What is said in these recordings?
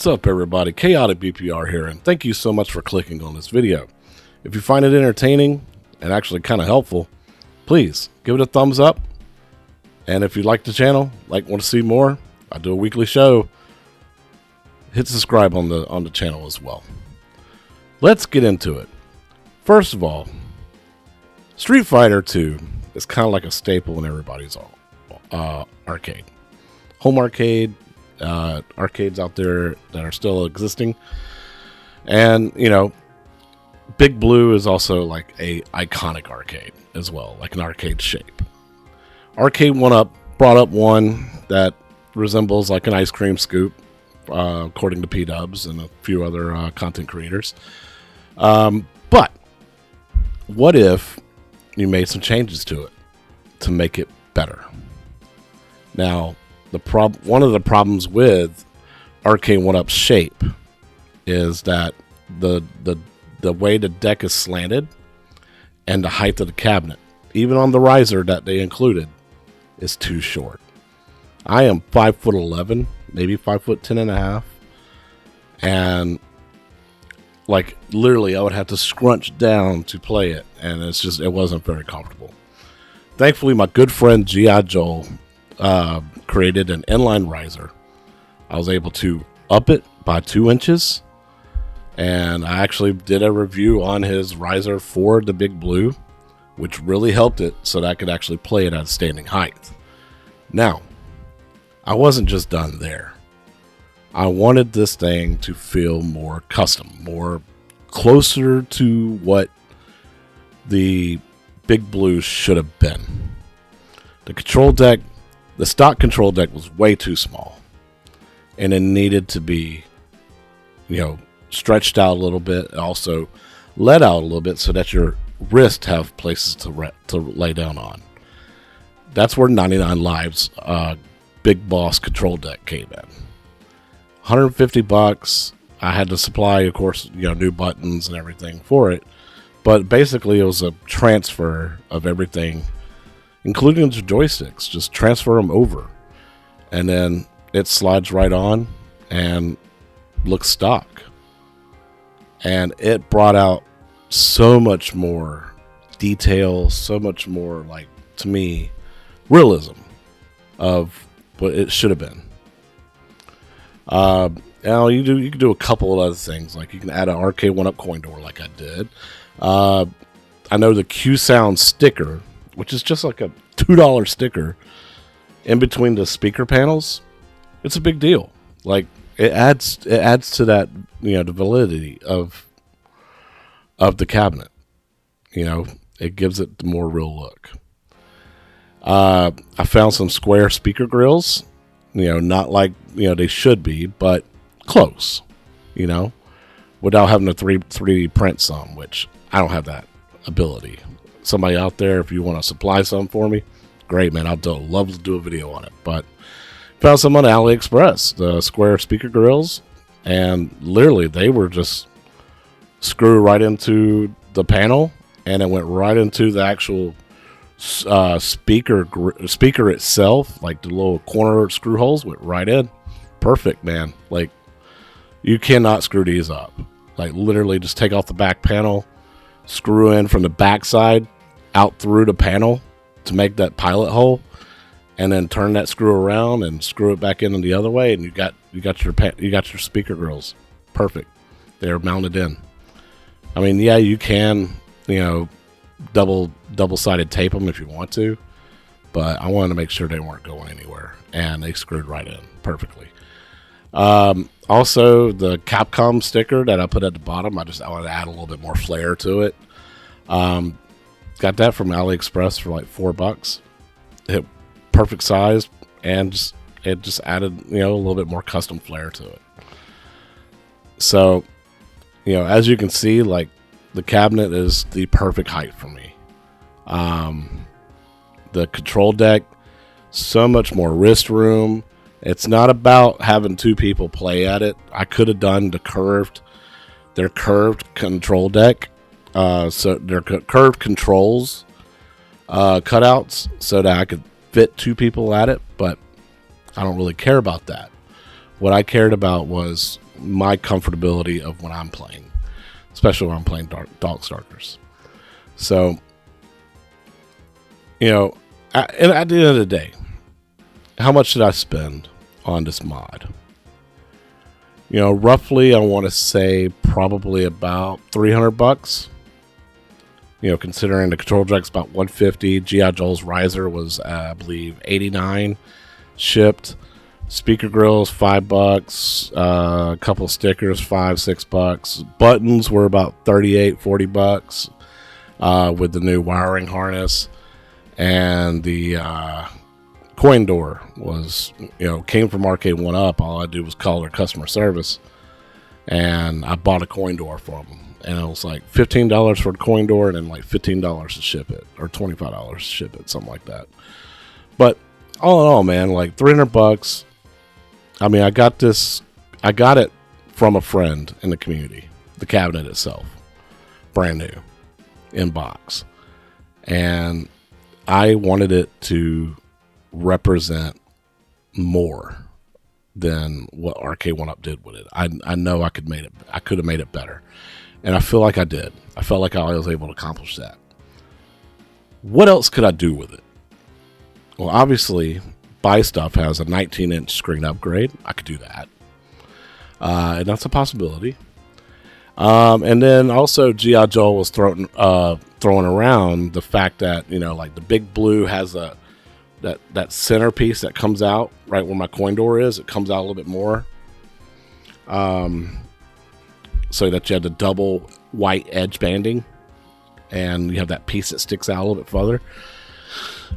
What's up, everybody? Chaotic BPR here, and thank you so much for clicking on this video. If you find it entertaining and actually kind of helpful, please give it a thumbs up. And if you like the channel, want to see more, I do a weekly show. Hit subscribe on the channel as well. Let's get into it. First of all, Street Fighter 2 is kind of like a staple in everybody's arcade. Home arcade, arcades out there that are still existing. And, you know, Big Blue is also like a iconic arcade as well, like an arcade shape. Arcade1up brought up one that resembles like an ice cream scoop, according to P-Dubs and a few other content creators. But what if you made some changes to it to make it better? Now, one of the problems with Arcade1up's shape is that the way the deck is slanted and the height of the cabinet, even on the riser that they included, is too short. I am 5'11", maybe 5'10 and a half, and like literally I would have to scrunch down to play it, and it wasn't very comfortable. Thankfully, my good friend GiJoel created an inline riser. I was able to up it by 2 inches, and I actually did a review on his riser for the Big Blue, which really helped it so that I could actually play it at standing height. Now, I wasn't just done there. I wanted this thing to feel more custom, more closer to what the Big Blue should have been. The stock control deck was way too small, and it needed to be, stretched out a little bit, also let out a little bit so that your wrists have places to lay down on. That's where 99 Lives Big Boss control deck came in. $150. I had to supply, of course, new buttons and everything for it, but basically it was a transfer of everything, including the joysticks. Just transfer them over, and then it slides right on and looks stock. And it brought out so much more detail, so much more, to me, realism of what it should have been. Now you can do a couple of other things, like you can add an Arcade1up coin door, like I did. I know the Qsound sticker, which is just like a $2 sticker in between the speaker panels. It's a big deal. Like it adds to that, the validity of the cabinet. It gives it the more real look. I found some square speaker grills, not like they should be, but close, without having to 3D print some, which I don't have that ability. Somebody out there, if you want to supply some for me, great, man. I'd love to do a video on it. But found some on AliExpress, the square speaker grills, and literally they were just screwed right into the panel, and it went right into the actual speaker itself. Like the little corner screw holes went right in. Perfect, man. Like, you cannot screw these up. Like, literally just take off the back panel, screw in from the back side out through the panel to make that pilot hole, and then turn that screw around and screw it back in the other way, and you got your speaker grills. Perfect. They're mounted in. I mean, yeah, you can, double-sided tape them if you want to, but I wanted to make sure they weren't going anywhere, and they screwed right in perfectly. Also, the Capcom sticker that I put at the bottom, I wanted to add a little bit more flair to it. Got that from AliExpress for like $4. Hit perfect size, and it just added a little bit more custom flair to it. So, as you can see, like, the cabinet is the perfect height for me. The control deck, so much more wrist room. It's not about having 2 people play at it. I could have done their curved control deck, so their curved controls cutouts, so that I could fit 2 people at it, but I don't really care about that. What I cared about was my comfortability of when I'm playing, especially when I'm playing Darkstalkers. So, you know, and at the end of the day, how much did I spend on this mod? You know, roughly, I want to say probably about $300. You know, considering the control jack's about $150. GiJoel's riser was, I believe, $89 shipped. Speaker grills $5. A couple stickers $5-6. Buttons were about $38-40 with the new wiring harness, and the coin door was, you know, came from Arcade1up. All I did was call their customer service, and I bought a coin door for them. And it was like $15 for the coin door, and then like $15 to ship it, or $25 to ship it, something like that. But all in all, man, like $300. I mean, I got it from a friend in the community. The cabinet itself, brand new, in box, and I wanted it to represent more than what Arcade1up did with it. I know I could have made it better. And I feel like I did. I felt like I was able to accomplish that. What else could I do with it? Well, obviously, Buy Stuff has a 19-inch screen upgrade. I could do that. And that's a possibility. And then also, GiJoel was throwing around the fact that, you know, like the Big Blue has that centerpiece that comes out right where my coin door is. It comes out a little bit more. So that you have the double white edge banding, and you have that piece that sticks out a little bit further.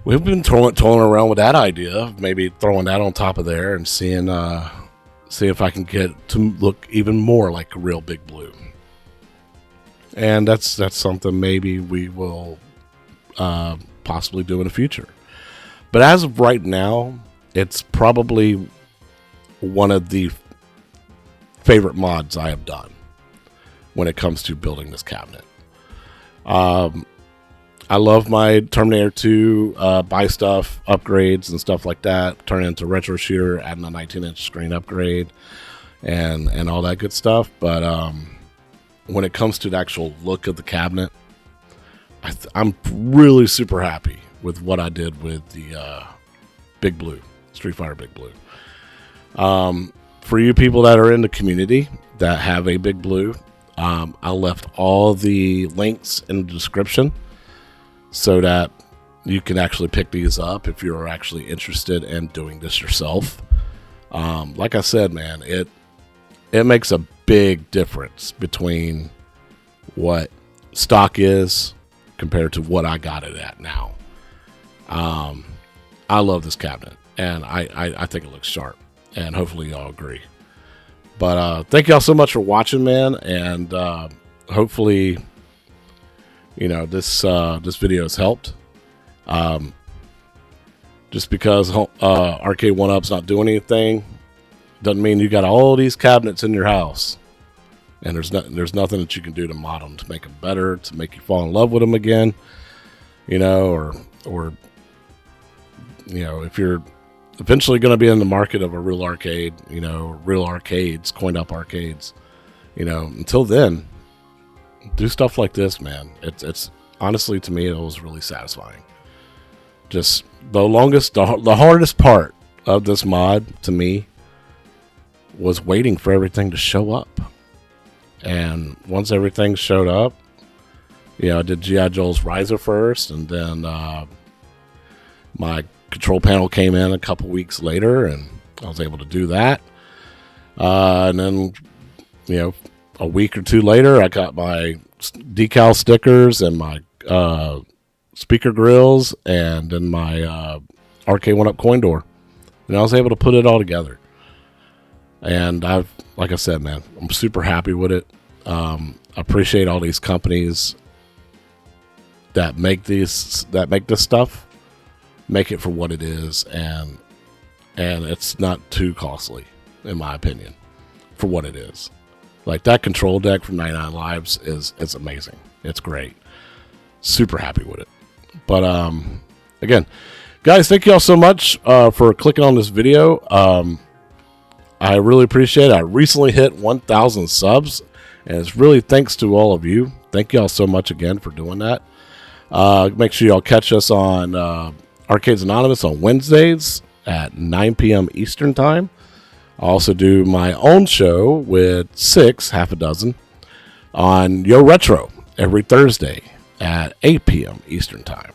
We've been toying around with that idea of maybe throwing that on top of there and seeing if I can get to look even more like a real Big Blue. And that's something maybe we will possibly do in the future. But as of right now, it's probably one of the favorite mods I have done when it comes to building this cabinet. I love my Terminator 2 Buy Stuff upgrades and stuff like that. Turn it into Retro Shooter, adding a 19-inch screen upgrade, and all that good stuff. But when it comes to the actual look of the cabinet, I'm really super happy with what I did with the Big Blue, Street Fighter Big Blue. For you people that are in the community that have a Big Blue, I left all the links in the description so that you can actually pick these up if you're actually interested in doing this yourself. Like I said, man, it makes a big difference between what stock is compared to what I got it at now. I love this cabinet, and I think it looks sharp, and hopefully y'all agree. But thank y'all so much for watching, man, and hopefully, you know, this video has helped. Just because Arcade1up's not doing anything doesn't mean you got all these cabinets in your house, and there's nothing that you can do to mod them to make them better, to make you fall in love with them again, you know, or you know, if you're eventually going to be in the market of a real arcade, you know, real arcades, coined up arcades, you know, until then, do stuff like this, man. It's honestly, to me, it was really satisfying. Just the hardest part of this mod to me was waiting for everything to show up. And once everything showed up, you know, I did GiJoel's riser first, and then my control panel came in a couple weeks later, and I was able to do that. And then, you know, a week or two later, I got my decal stickers and my speaker grills, and then my Arcade1up coin door, and I was able to put it all together. And like I said, man, I'm super happy with it. I appreciate all these companies that make this stuff, make it for what it is, and it's not too costly, in my opinion, for what it is. Like that control deck from 99 Lives it's amazing. It's great. Super happy with it. But again, guys, thank you all so much for clicking on this video. I really appreciate it. I recently hit 1,000 subs, and it's really thanks to all of you. Thank you all so much again for doing that. Make sure y'all catch us on Arcades Anonymous on Wednesdays at 9 p.m. Eastern Time. I also do my own show with half a dozen, on Yo Retro every Thursday at 8 p.m. Eastern Time.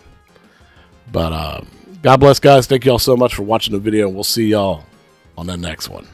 But God bless, guys. Thank you all so much for watching the video, and we'll see y'all on the next one.